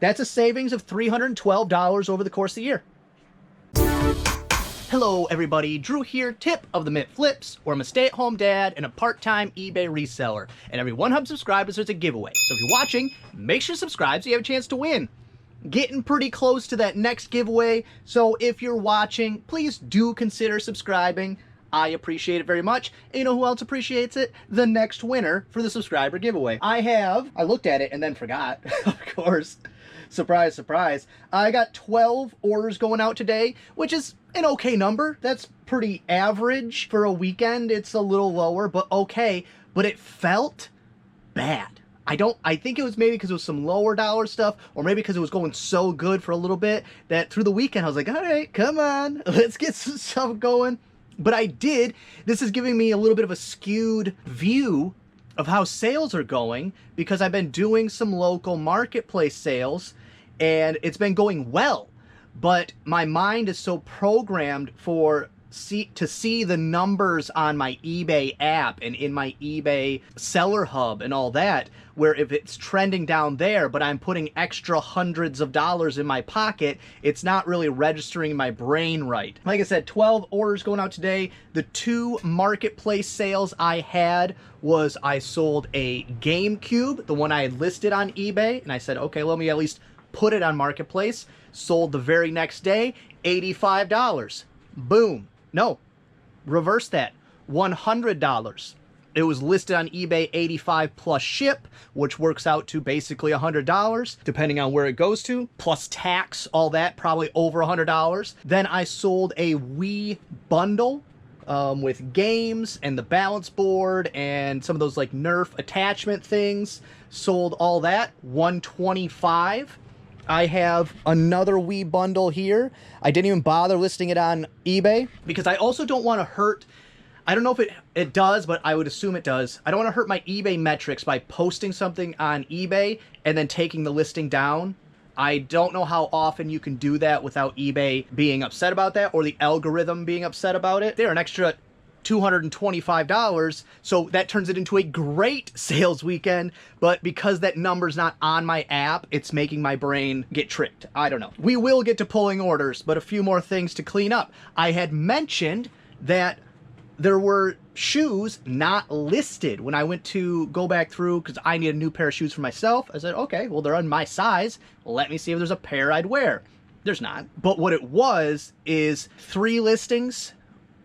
That's a savings of $312 over the course of the year. Hello everybody, Drew here, tip of the Mint Flips, where I'm a stay-at-home dad and a part-time eBay reseller. And every 100 subscribers there's a giveaway. So if you're watching, make sure to subscribe so you have a chance to win. Getting pretty close to that next giveaway, so if you're watching, please do consider subscribing. I appreciate it very much. And you know who else appreciates it? The next winner for the subscriber giveaway. I looked at it and then forgot, of course. Surprise, surprise. I got 12 orders going out today, which is an okay number. That's pretty average for a weekend. It's a little lower, but okay. But it felt bad. I think it was maybe because it was some lower dollar stuff, or maybe because it was going so good for a little bit that through the weekend I was like, all right, come on, let's get some stuff going. But I did. This is giving me a little bit of a skewed view of how sales are going, because I've been doing some local marketplace sales and it's been going well, but my mind is so programmed to see the numbers on my eBay app and in my eBay seller hub and all that, where if it's trending down there but I'm putting extra hundreds of dollars in my pocket, it's not really registering in my brain right. Like I said, 12 orders going out today. The 2 marketplace sales I had was I sold a GameCube, the one I had listed on eBay, and I said, okay, let me at least put it on marketplace. Sold the very next day, $85. Boom. No, reverse that, $100. It was listed on eBay $85 plus ship, which works out to basically $100, depending on where it goes to, plus tax, all that, probably over $100. Then I sold a Wii bundle with games and the balance board and some of those like Nerf attachment things. Sold all that, $125. I have another Wii bundle here. I didn't even bother listing it on eBay because I also don't want to hurt, I don't know if it does, but I would assume it does. I don't want to hurt my eBay metrics by posting something on eBay and then taking the listing down. I don't know how often you can do that without eBay being upset about that or the algorithm being upset about it. They're an extra $225, so that turns it into a great sales weekend, but because that number's not on my app, it's making my brain get tricked. I don't know. We will get to pulling orders, but a few more things to clean up. I had mentioned that there were shoes not listed when I went to go back through because I need a new pair of shoes for myself. I said, okay, well, they're on my size. Let me see if there's a pair I'd wear. There's not. But what it was is 3 listings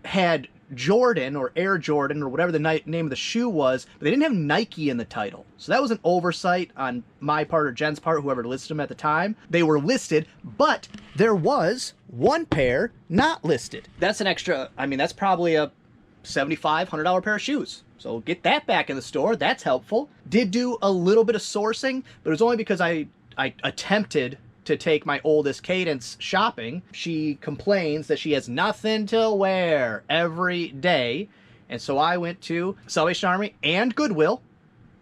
had Jordan or Air Jordan or whatever the name of the shoe was, but they didn't have Nike in the title. So that was an oversight on my part or Jen's part, whoever listed them at the time. They were listed, but there was 1 pair not listed. That's an extra, I mean, that's probably a $75, $100 pair of shoes. So get that back in the store. That's helpful. Did do a little bit of sourcing, but it was only because I attempted to take my oldest Cadence shopping. She complains that she has nothing to wear every day. And so I went to Salvation Army and Goodwill,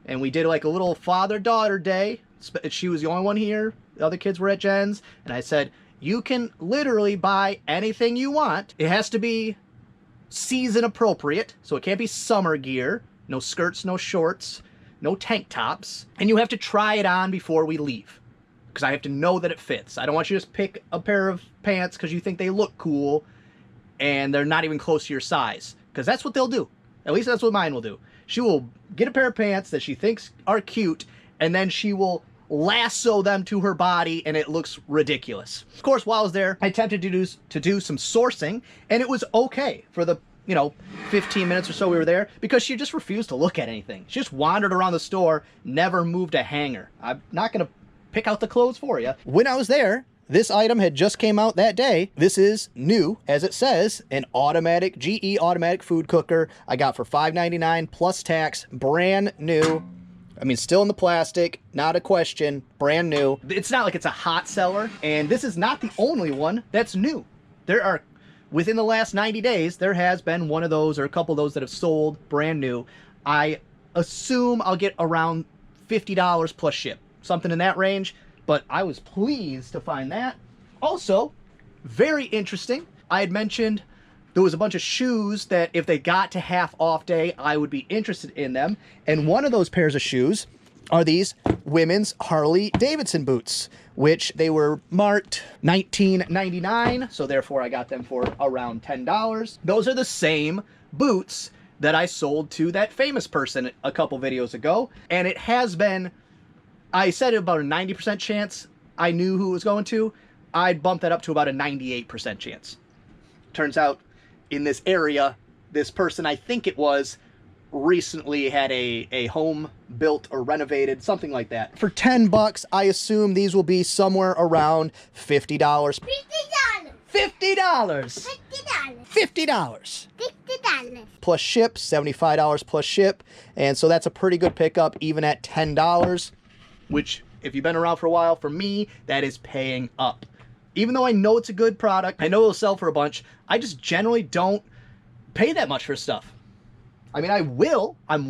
and we did like a little father-daughter day. She was the only one here. The other kids were at Jen's. And I said, you can literally buy anything you want. It has to be season appropriate, so it can't be summer gear. No skirts, no shorts, no tank tops. And you have to try it on before we leave, because I have to know that it fits. I don't want you to just pick a pair of pants because you think they look cool and they're not even close to your size, because that's what they'll do. At least that's what mine will do. She will get a pair of pants that she thinks are cute, and then she will lasso them to her body, and it looks ridiculous. Of course, while I was there, I attempted to do some sourcing, and it was okay for the 15 minutes or so we were there, because she just refused to look at anything. She just wandered around the store, never moved a hanger. I'm not going to pick out the clothes for you. When I was there, this item had just came out that day. This is new, as it says, an automatic GE automatic food cooker I got for $5.99 plus tax, brand new. I mean, still in the plastic, not a question, brand new. It's not like it's a hot seller, and this is not the only one that's new. There are, within the last 90 days, there has been one of those or a couple of those that have sold brand new. I assume I'll get around $50 plus ship, something in that range, but I was pleased to find that. Also, very interesting, I had mentioned there was a bunch of shoes that if they got to half off day, I would be interested in them. And one of those pairs of shoes are these women's Harley Davidson boots, which they were marked $19.99, so therefore I got them for around $10. Those are the same boots that I sold to that famous person a couple videos ago, and it has been, I said about a 90% chance I knew who it was going to. I'd bump that up to about a 98% chance. Turns out, in this area, this person, I think it was, recently had a home built or renovated, something like that. For 10 bucks, I assume these will be somewhere around $50. $50! $50! $50! $50! Plus ship, $75 plus ship. And so that's a pretty good pickup, even at $10, which, if you've been around for a while, for me, that is paying up. Even though I know it's a good product, I know it'll sell for a bunch, I just generally don't pay that much for stuff. I mean, I'm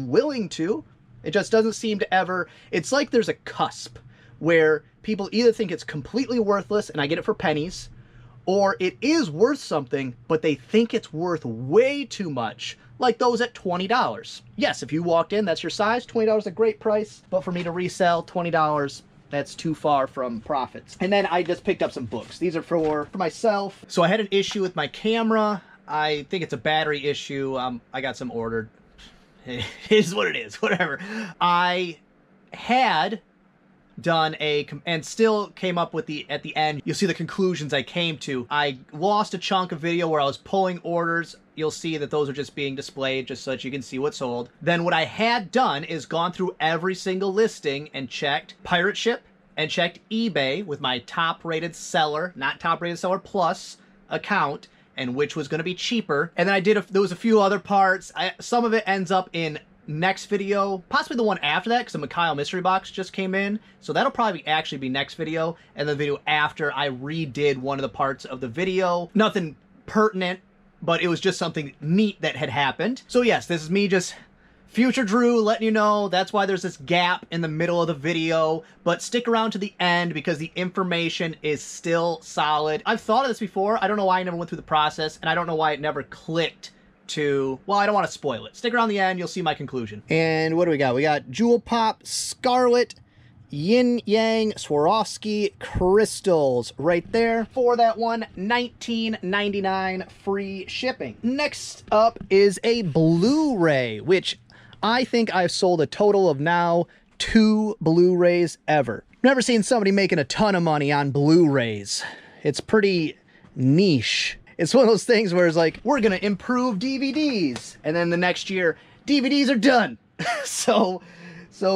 willing to. It just doesn't seem to ever, it's like there's a cusp where people either think it's completely worthless and I get it for pennies, or it is worth something, but they think it's worth way too much, like those at $20. Yes, if you walked in, that's your size, $20 is a great price, but for me to resell, $20, that's too far from profits. And then I just picked up some books. These are for myself. So I had an issue with my camera. I think it's a battery issue. I got some ordered. It is what it is, whatever. I had done and still came up with at the end, you'll see the conclusions I came to. I lost a chunk of video where I was pulling orders. You'll see that those are just being displayed just so that you can see what's sold. Then what I had done is gone through every single listing and checked Pirate Ship and checked eBay with my top rated seller, not top rated seller plus account, and which was going to be cheaper. And then there was a few other parts. Some of it ends up in next video, possibly the one after that, because the Mikhail mystery box just came in, so that'll probably actually be next video. And the video after, I redid one of the parts of the video. Nothing pertinent, but it was just something neat that had happened. So yes, this is me just future Drew letting you know that's why there's this gap in the middle of the video, but stick around to the end because the information is still solid. I've thought of this before. I don't know why I never went through the process, and I don't know why it never clicked to, well, I don't want to spoil it. Stick around the end, you'll see my conclusion. And what do we got? We got Jewel Pop Scarlet Yin Yang Swarovski crystals right there for that one, $19.99 free shipping. Next up is a Blu-ray, which I think I've sold a total of now 2 Blu-rays ever. Never seen somebody making a ton of money on Blu-rays. It's pretty niche. It's one of those things where it's like, we're gonna improve DVDs, and then the next year, DVDs are done. So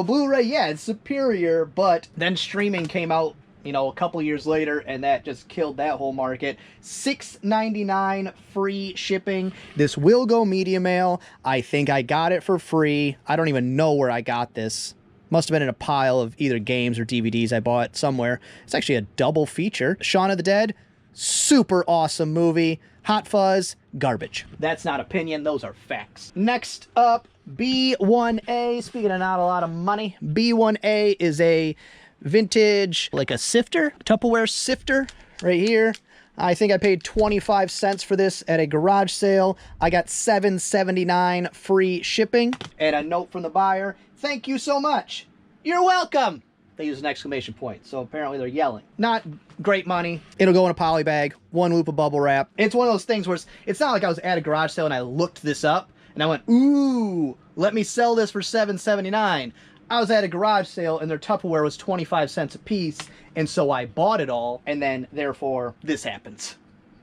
Blu-ray, yeah, it's superior, but then streaming came out, you know, a couple years later, and that just killed that whole market. $6.99 free shipping. This will go media mail. I think I got it for free. I don't even know where I got this. Must have been in a pile of either games or DVDs I bought somewhere. It's actually a double feature. Shaun of the Dead, super awesome movie. Hot Fuzz, garbage. That's not opinion, those are facts. Next up, B1A. Speaking of not a lot of money, B1A is a vintage, like a sifter, Tupperware sifter right here. I think I paid 25 cents for this at a garage sale. I got $7.79 free shipping. And a note from the buyer, thank you so much. You're welcome. They use an exclamation point, so apparently they're yelling. Not great money. It'll go in a poly bag, 1 loop of bubble wrap. It's one of those things where it's not like I was at a garage sale and I looked this up and I went, ooh, let me sell this for $7.79. I was at a garage sale and their Tupperware was 25 cents a piece, and so I bought it all, and then therefore this happens.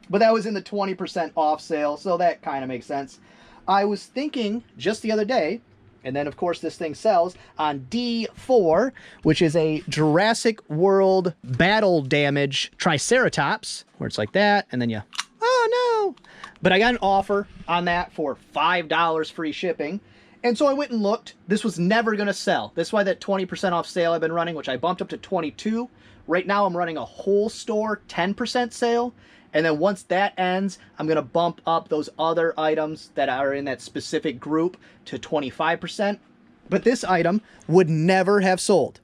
But that was in the 20% off sale, so that kind of makes sense. I was thinking just the other day, and then of course this thing sells on D4, which is a Jurassic World battle damage Triceratops, where it's like that, and then you, oh no. But I got an offer on that for $5 free shipping. And so I went and looked. This was never going to sell. That's why that 20% off sale I've been running, which I bumped up to 22. Right now I'm running a whole store 10% sale. And then once that ends, I'm going to bump up those other items that are in that specific group to 25%. But this item would never have sold.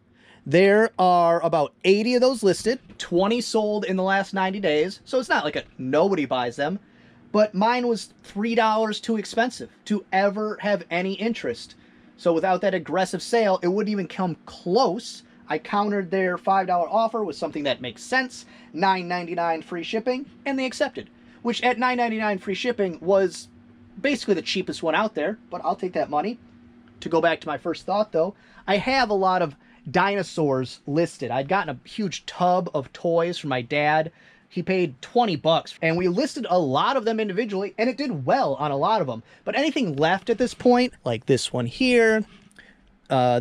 There are about 80 of those listed, 20 sold in the last 90 days. So it's not like nobody buys them. But mine was $3 too expensive to ever have any interest. So without that aggressive sale, it wouldn't even come close. I countered their $5 offer with something that makes sense, $9.99 free shipping, and they accepted, which at $9.99 free shipping was basically the cheapest one out there, but I'll take that money. To go back to my first thought though, I have a lot of dinosaurs listed. I'd gotten a huge tub of toys from my dad. He paid 20 bucks, and we listed a lot of them individually, and it did well on a lot of them. But anything left at this point, like this one here,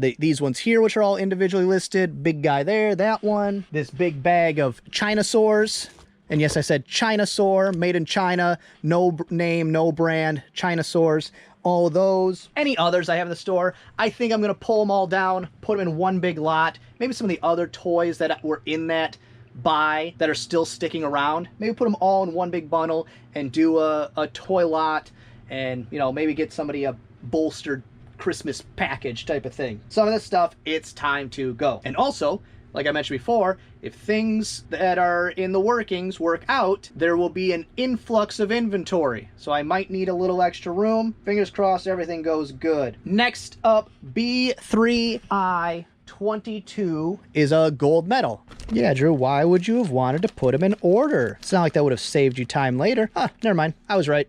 these ones here, which are all individually listed, big guy there, that one, this big bag of Chinasaurs. And yes, I said Chinasaur, made in China, no name, no brand, Chinasaurs, all of those. Any others I have in the store, I think I'm going to pull them all down, put them in one big lot. Maybe some of the other toys that were in that buy that are still sticking around, maybe put them all in one big bundle and do a toy lot, and, you know, maybe get somebody a bolstered Christmas package type of thing. Some of this stuff, it's time to go. And also, like I mentioned before, if things that are in the workings work out, there will be an influx of inventory. So I might need a little extra room. Fingers crossed everything goes good. Next up, B3I22 is a gold medal. Yeah, Drew, why would you have wanted to put them in order? It's not like that would have saved you time later. Huh, never mind. I was right.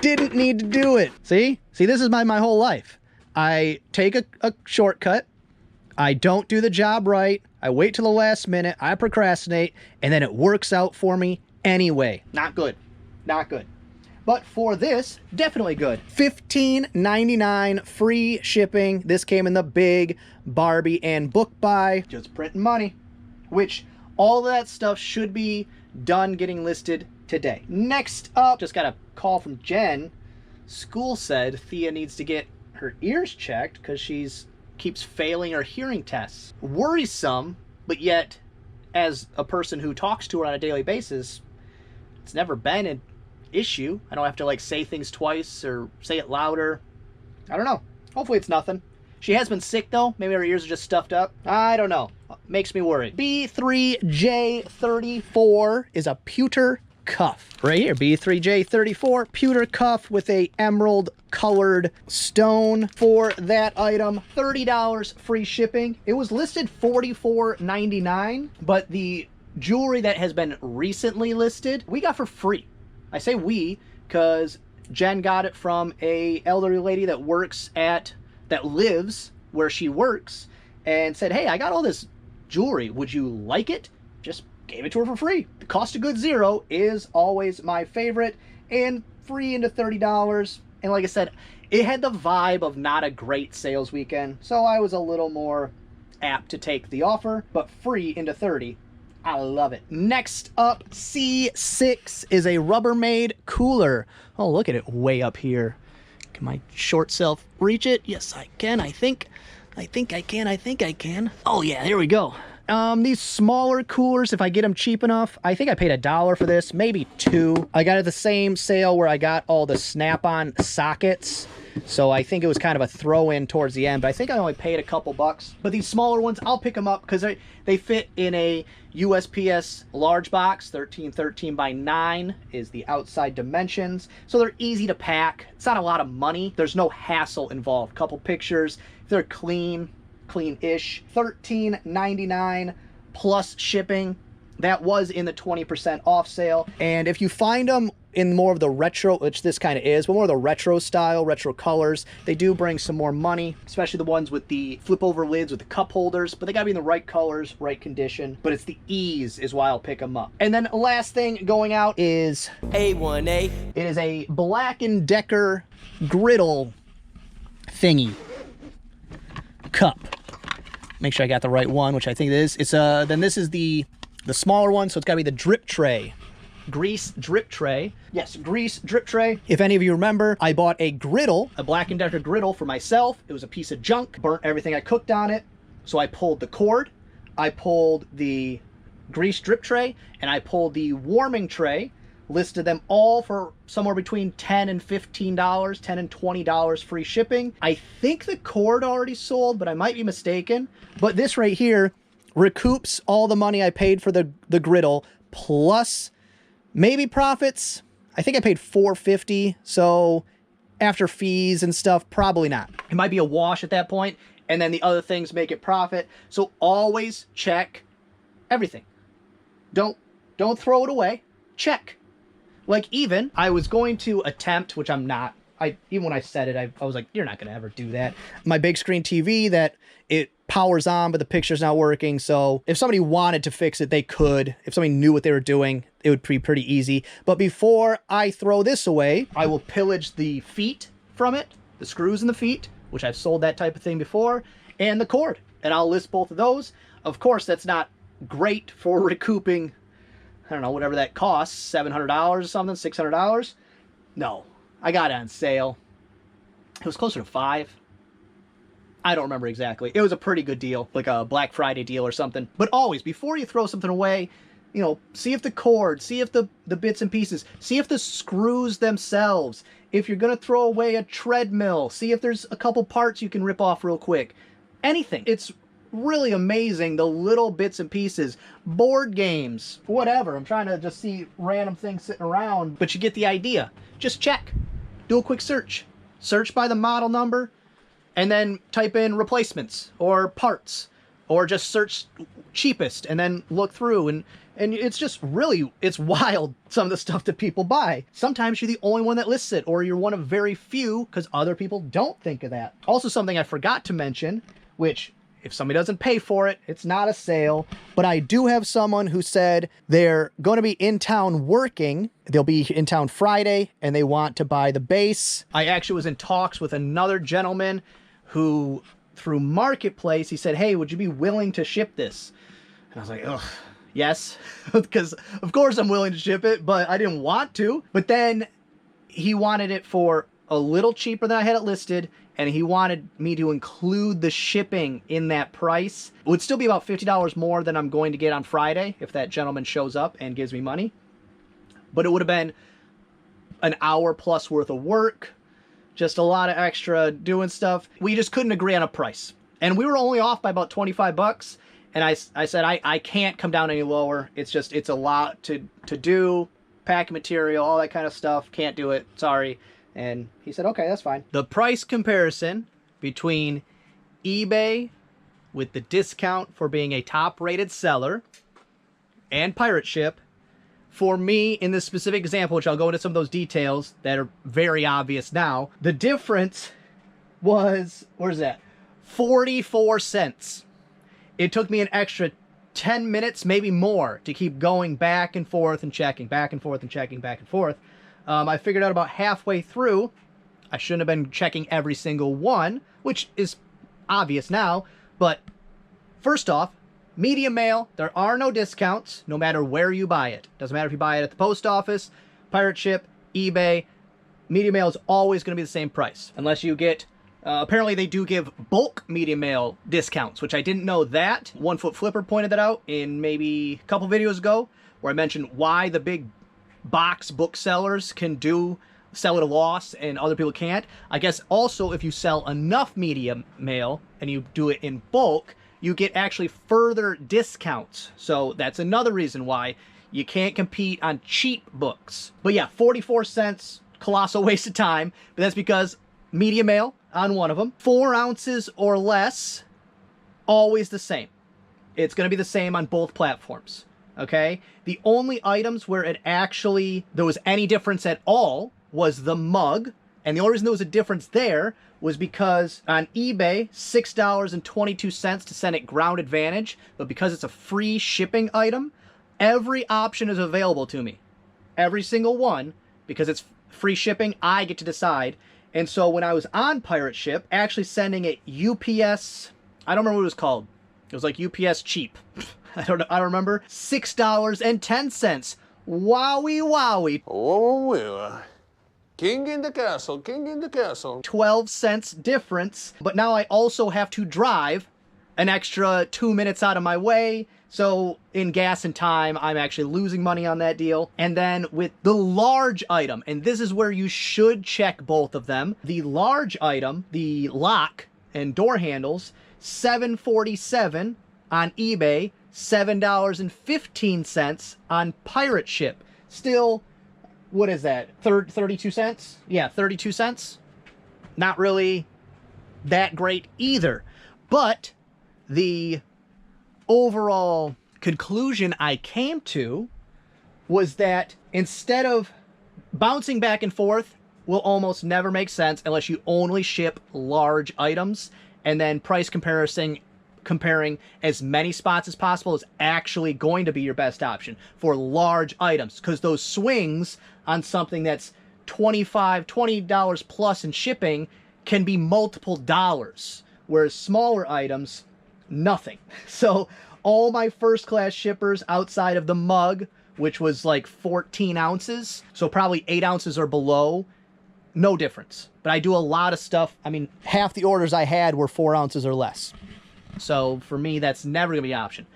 Didn't need to do it. See, this is my whole life. I take a shortcut. I don't do the job right. I wait till the last minute. I procrastinate, and then it works out for me anyway. Not good. Not good. But for this, definitely good. $15.99 free shipping. This came in the big Barbie and book buy. Just printing money, which all of that stuff should be done getting listed today. Next up, just got a call from Jen. School said Thea needs to get her ears checked because she's keeps failing her hearing tests. Worrisome, but yet as a person who talks to her on a daily basis, it's never been an issue. I don't have to like say things twice or say it louder. I don't know. Hopefully it's nothing. She has been sick though. Maybe her ears are just stuffed up. I don't know. Makes me worried. B3J34 is a pewter cuff. Right here, B3J34 pewter cuff with a emerald colored stone. For that item, $30 free shipping. It was listed $44.99, but the jewelry that has been recently listed, we got for free. I say we because Jen got it from a elderly lady that lives where she works, and said, hey, I got all this jewelry. Would you like it? Just gave it to her for free. The cost of goods zero is always my favorite, and free into $30. And like I said, it had the vibe of not a great sales weekend, so I was a little more apt to take the offer, but free into $30. I love it. Next up, C6 is a Rubbermaid cooler. Oh, look at it way up here. Can my short self reach it? Yes, I can. I think I can. Oh yeah, here we go. These smaller coolers, if I get them cheap enough, I think I paid $1 for this, maybe $2. I got it at the same sale where I got all the snap-on sockets, so I think it was kind of a throw-in towards the end, but I think I only paid a couple bucks. But these smaller ones, I'll pick them up because they fit in a USPS large box. 13 by 9 is the outside dimensions, so they're easy to pack. It's not a lot of money. There's no hassle involved. Couple pictures. They're clean-ish. $13.99 plus shipping. That was in the 20% off sale. And if you find them in more of the retro, which this kind of is, but more of the retro style, retro colors, they do bring some more money, especially the ones with the flip over lids with the cup holders, but they gotta be in the right colors, right condition. But it's the ease is why I'll pick them up. And then last thing going out is A1A. It is a Black & Decker griddle thingy cup. Make sure I got the right one, which I think it is. It's then this is the smaller one, so it's got to be the drip tray. Grease drip tray. Yes, grease drip tray. If any of you remember, I bought a griddle, a Black & Decker griddle for myself. It was a piece of junk, burnt everything I cooked on it. So I pulled the cord, I pulled the grease drip tray, and I pulled the warming tray. Listed them all for somewhere between $10 and $15, $10 and $20 free shipping. I think the cord already sold, but I might be mistaken. But this right here recoups all the money I paid for the griddle, plus maybe profits. I think I paid $4.50, so after fees and stuff, probably not. It might be a wash at that point, and then the other things make it profit. So always check everything. Don't throw it away. Check. Like, even I was going to attempt, which I'm not. Even when I said it, I was like, you're not gonna ever do that. My big screen TV that it powers on, but the picture's not working. So if somebody wanted to fix it, they could. If somebody knew what they were doing, it would be pretty easy. But before I throw this away, I will pillage the feet from it, the screws in the feet, which I've sold that type of thing before, and the cord. And I'll list both of those. Of course, that's not great for recouping, I don't know, whatever that costs, $700 or something, $600. No, I got it on sale. It was closer to $5. I don't remember exactly. It was a pretty good deal, like a Black Friday deal or something. But always, before you throw something away, you know, see if the cord, see if the bits and pieces, see if the screws themselves. If you're going to throw away a treadmill, see if there's a couple parts you can rip off real quick. Anything. It's really amazing, the little bits and pieces. Board games, whatever. I'm trying to just see random things sitting around, but you get the idea. Just check. Do a quick search. Search by the model number, and then type in replacements or parts, or just search cheapest and then look through, and it's just really, it's wild, some of the stuff that people buy. Sometimes you're the only one that lists it, or you're one of very few because other people don't think of that. Also, something I forgot to mention, which if somebody doesn't pay for it, it's not a sale. But I do have someone who said they're going to be in town working. They'll be in town Friday, and they want to buy the base. I actually was in talks with another gentleman who, through Marketplace, he said, hey, would you be willing to ship this? And I was like, ugh, yes, because of course I'm willing to ship it, but I didn't want to. But then he wanted it for a little cheaper than I had it listed, and he wanted me to include the shipping in that price. It would still be about $50 more than I'm going to get on Friday if that gentleman shows up and gives me money. But it would have been an hour plus worth of work, just a lot of extra doing stuff. We just couldn't agree on a price. And we were only off by about 25 bucks. And I said, I can't come down any lower. It's just, it's a lot to do, packing material, all that kind of stuff. Can't do it, sorry. And he said, okay, that's fine. The price comparison between eBay with the discount for being a top-rated seller and Pirate Ship, for me, in this specific example, which I'll go into some of those details that are very obvious now, the difference was, where's that? 44 cents. It took me an extra 10 minutes, maybe more, to keep going back and forth and checking, back and forth and checking, back and forth. I figured out about halfway through, I shouldn't have been checking every single one, which is obvious now, but first off, medium mail, there are no discounts, no matter where you buy it. Doesn't matter if you buy it at the post office, Pirate Ship, eBay, medium mail is always going to be the same price, unless you get, apparently they do give bulk medium mail discounts, which I didn't know that. One Foot Flipper pointed that out in maybe a couple videos ago, where I mentioned why the big box booksellers can sell at a loss and other people can't. I guess also if you sell enough medium mail and you do it in bulk, you get actually further discounts. So that's another reason why you can't compete on cheap books. But yeah, 44 cents, colossal waste of time, but that's because medium mail on one of them, 4 ounces or less, always the same. It's going to be the same on both platforms. Okay, the only items where there was any difference at all was the mug, and the only reason there was a difference there was because on eBay, $6.22 to send it Ground Advantage, but because it's a free shipping item, every option is available to me. Every single one, because it's free shipping, I get to decide. And so when I was on Pirate Ship, actually sending it UPS, I don't remember what it was called. It was like UPS cheap. I don't remember. $6.10. Wowie wowie. Oh, king in the castle, king in the castle. 12 cents difference. But now I also have to drive an extra 2 minutes out of my way. So in gas and time, I'm actually losing money on that deal. And then with the large item, and this is where you should check both of them. The large item, the lock and door handles, $7.47 on eBay, $7.15 on Pirate Ship. Still, what is that? 32 cents? Yeah, 32 cents. not really that great either. But the overall conclusion I came to was that instead of bouncing back and forth will almost never make sense unless you only ship large items, and then price comparing as many spots as possible is actually going to be your best option for large items, because those swings on something that's $20 plus in shipping can be multiple dollars, whereas smaller items, nothing. So all my first class shippers outside of the mug, which was like 14 ounces, so probably 8 ounces or below, no difference. But I do a lot of stuff. I mean, half the orders I had were 4 ounces or less. So for me, that's never gonna be an option.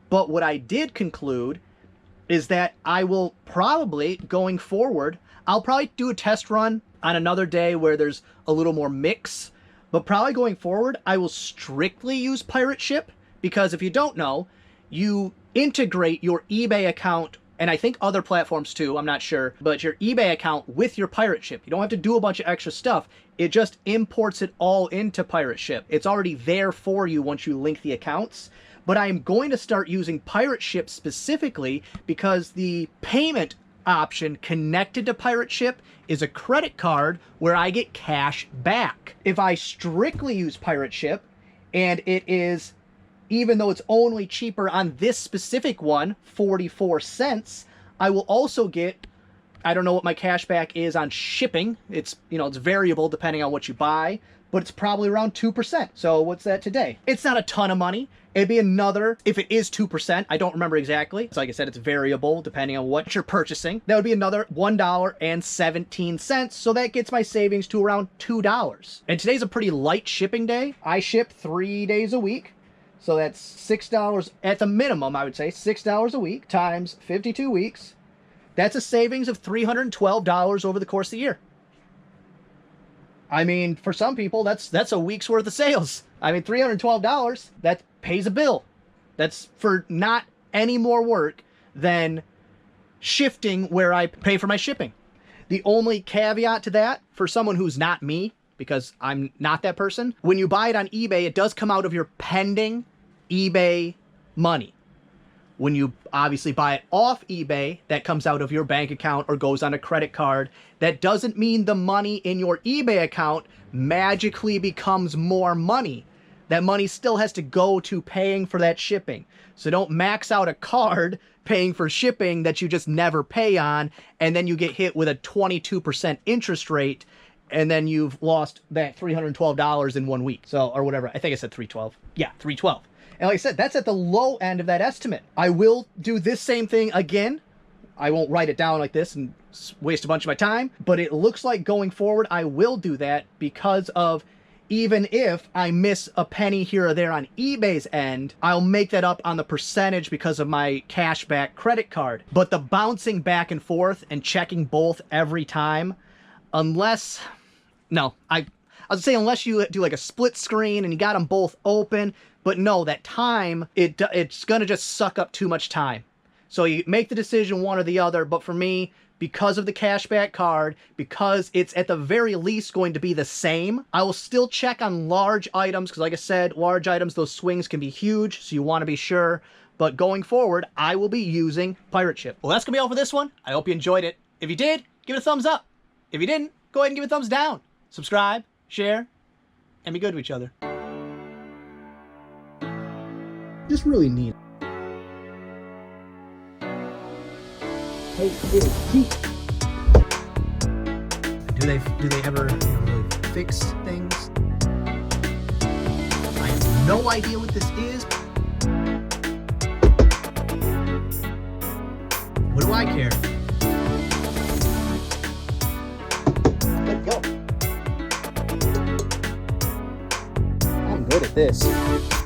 But what I did conclude is that I will probably, going forward, I'll probably do a test run on another day where there's a little more mix. But probably going forward, I will strictly use Pirate Ship, because if you don't know, you integrate your eBay account, and I think other platforms too, I'm not sure, but your eBay account with your Pirate Ship. You don't have to do a bunch of extra stuff. It just imports it all into Pirate Ship. It's already there for you once you link the accounts. But I'm going to start using Pirate Ship specifically because the payment option connected to Pirate Ship is a credit card where I get cash back. If I strictly use Pirate Ship, and it is, even though it's only cheaper on this specific one, 44 cents, I will also get, I don't know what my cash back is on shipping. It's, you know, it's variable depending on what you buy, but it's probably around 2%. So what's that today? It's not a ton of money. It'd be another, if it is 2%, I don't remember exactly. So like I said, it's variable depending on what you're purchasing. That would be another $1.17. So that gets my savings to around $2. And today's a pretty light shipping day. I ship 3 days a week. So that's $6 at the minimum, I would say, $6 a week times 52 weeks. That's a savings of $312 over the course of the year. I mean, for some people, that's a week's worth of sales. I mean, $312, that pays a bill. That's for not any more work than shifting where I pay for my shipping. The only caveat to that, for someone who's not me, because I'm not that person, when you buy it on eBay, it does come out of your pending eBay money. When you obviously buy it off eBay, that comes out of your bank account or goes on a credit card. That doesn't mean the money in your eBay account magically becomes more money. That money still has to go to paying for that shipping. So don't max out a card paying for shipping that you just never pay on, and then you get hit with a 22% interest rate, and then you've lost that $312 in 1 week. So, or whatever. I think I said 312. Yeah, 312. And like I said, that's at the low end of that estimate. I will do this same thing again. I won't write it down like this and waste a bunch of my time, but it looks like going forward, I will do that because of, even if I miss a penny here or there on eBay's end, I'll make that up on the percentage because of my cashback credit card. But the bouncing back and forth and checking both every time, unless, no, I was saying unless you do like a split screen and you got them both open, but no, that time, it's gonna just suck up too much time. So you make the decision one or the other, but for me, because of the cashback card, because it's at the very least going to be the same, I will still check on large items, because like I said, large items, those swings can be huge, so you want to be sure. But going forward, I will be using Pirate Ship. Well, that's gonna be all for this one. I hope you enjoyed it. If you did, give it a thumbs up. If you didn't, go ahead and give it a thumbs down. Subscribe, share, and be good to each other. Just really neat. Hey, Pete. Do they ever really fix things? I have no idea what this is. What do I care? Let's go. I'm good at this.